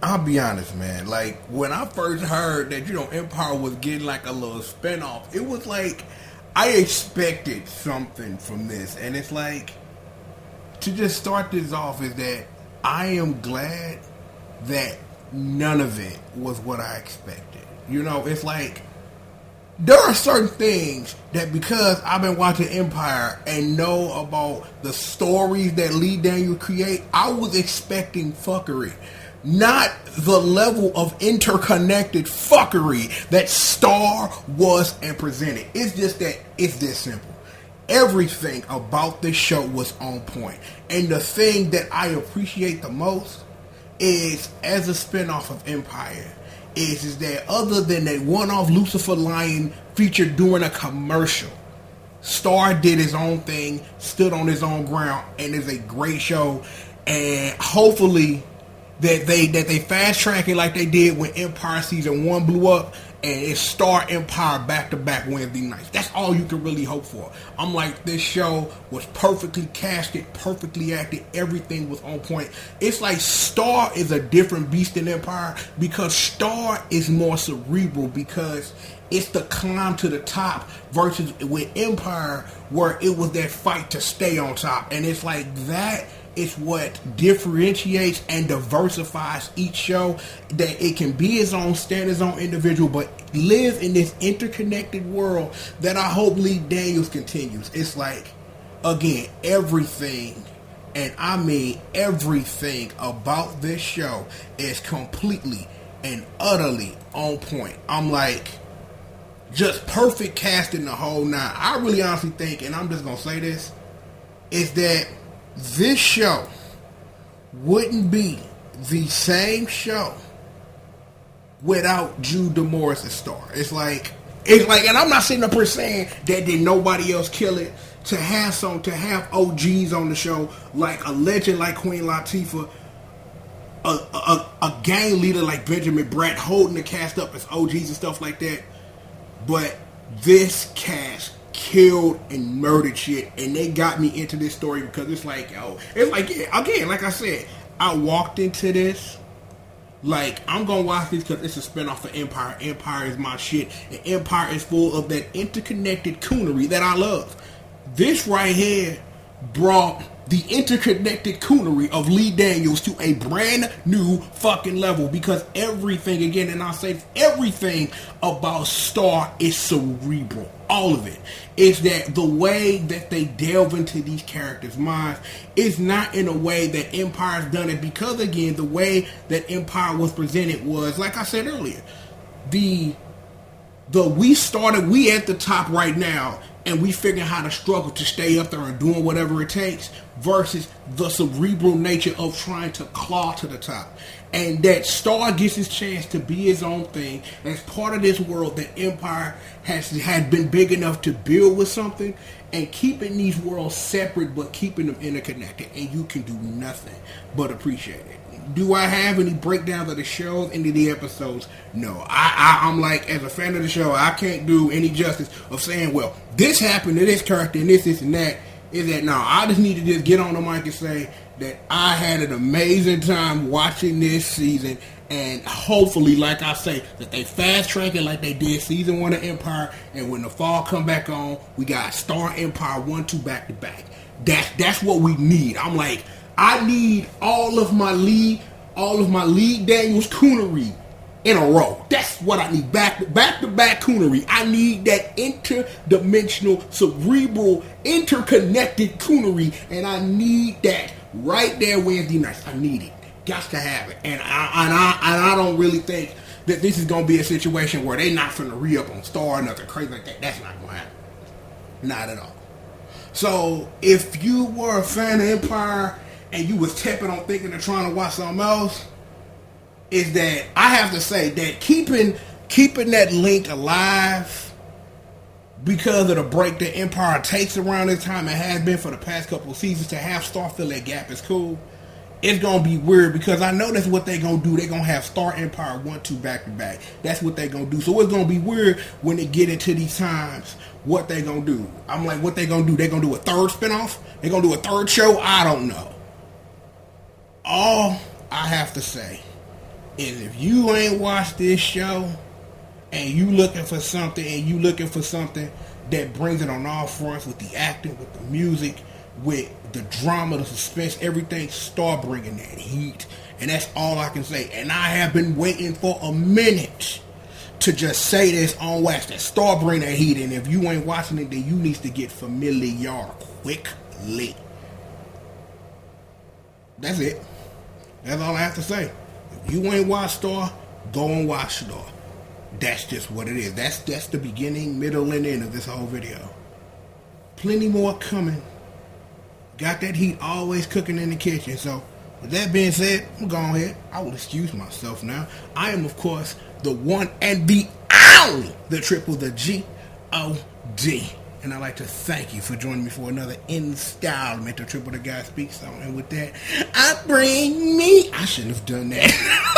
I'll be honest, man. Like, when I first heard that, Empire was getting like a little spinoff, it was like, I expected something from this. And it's like, to just start this off is that I am glad that none of it was what I expected. It's like, there are certain things that because I've been watching Empire and know about the stories that Lee Daniels create, I was expecting fuckery. Not the level of interconnected fuckery that Star was and presented. It's just that it's this simple. Everything about this show was on point. And the thing that I appreciate the most is, as a spinoff of Empire, is that other than that one-off Lucifer Lion featured during a commercial, Star did his own thing, stood on his own ground, and is a great show. And hopefully that they fast track it like they did when Empire Season 1 blew up, and it's Star Empire back-to-back Wednesday nights. That's all you can really hope for. I'm like, this show was perfectly casted, perfectly acted, everything was on point. It's like Star is a different beast than Empire, because Star is more cerebral, because it's the climb to the top, versus with Empire, where it was that fight to stay on top. And it's like that is what differentiates and diversifies each show, that it can be its own, stand its own individual, but live in this interconnected world that I hope Lee Daniels continues. It's like, again, everything, and I mean everything about this show is completely and utterly on point. I'm like, just perfect casting the whole nine. I really honestly think, and I'm just going to say this, is that this show wouldn't be the same show without Jude Morris as Star. It's like, and I'm not sitting up here saying that did nobody else kill it. To have OGs on the show, like a legend like Queen Latifah, a gang leader like Benjamin Bratt holding the cast up as OGs and stuff like that. But this cast killed and murdered shit, and they got me into this story because it's like, again, like I said, I walked into this like, I'm gonna watch this because it's a spinoff of Empire. Empire is my shit, and Empire is full of that interconnected coonery that I love. This right here brought the interconnected coonery of Lee Daniels to a brand new fucking level, because everything, again, and I'll say everything about Star is cerebral. All of it. Is that the way that they delve into these characters' minds is not in a way that Empire's done it, because, again, the way that Empire was presented was, like I said earlier, we at the top right now, and we figuring how to struggle to stay up there and doing whatever it takes, versus the cerebral nature of trying to claw to the top. And that Star gets his chance to be his own thing as part of this world that Empire had been big enough to build with something, and keeping these worlds separate but keeping them interconnected. And you can do nothing but appreciate it. Do I have any breakdowns of the shows, any of the episodes? No. I'm like, as a fan of the show, I can't do any justice of saying, well, this happened to this character and this and that. Is that, no, I just need to just get on the mic and say that I had an amazing time watching this season, and hopefully, like I say, that they fast track it like they did season 1 of Empire, and when the fall come back on, we got Star Empire 1-2 back to back. That's what we need. I'm like, I need all of my Lee Daniels coonery in a row. That's what I need. Back to back coonery. I need that interdimensional, cerebral, interconnected coonery, and I need that right there Wednesday nights. I need it. Got to have it. And I don't really think that this is gonna be a situation where they not finna re-up on Star or nothing crazy like that. That's not gonna happen. Not at all. So if you were a fan of Empire and you was tepid on thinking of trying to watch something else, is that I have to say that keeping that link alive because of the break that Empire takes around this time and has been for the past couple of seasons, to have Star fill that gap is cool. It's going to be weird because I know that's what they're going to do. They're going to have Star Empire 1-2 back to back. That's what they're going to do. So it's going to be weird when they get into these times what they're going to do. I'm like, what they going to do? They're going to do a third spinoff? They're going to do a third show? I don't know. All I have to say is if you ain't watched this show and you looking for something that brings it on all fronts with the acting, with the music, with the drama, the suspense, everything, start bringing that heat. And that's all I can say. And I have been waiting for a minute to just say this on wax. That start bringing that heat. And if you ain't watching it, then you need to get familiar quickly. That's it. That's all I have to say. If you ain't watched Star, go and watch Star. That's just what it is. That's the beginning, middle, and end of this whole video. Plenty more coming. Got that heat always cooking in the kitchen. So, with that being said, I'm going ahead. I will excuse myself now. I am, of course, the one and the only, the triple, the G.O.D. And I'd like to thank you for joining me for another installment of Triple the Guy Speaks On. And with that, I shouldn't have done that.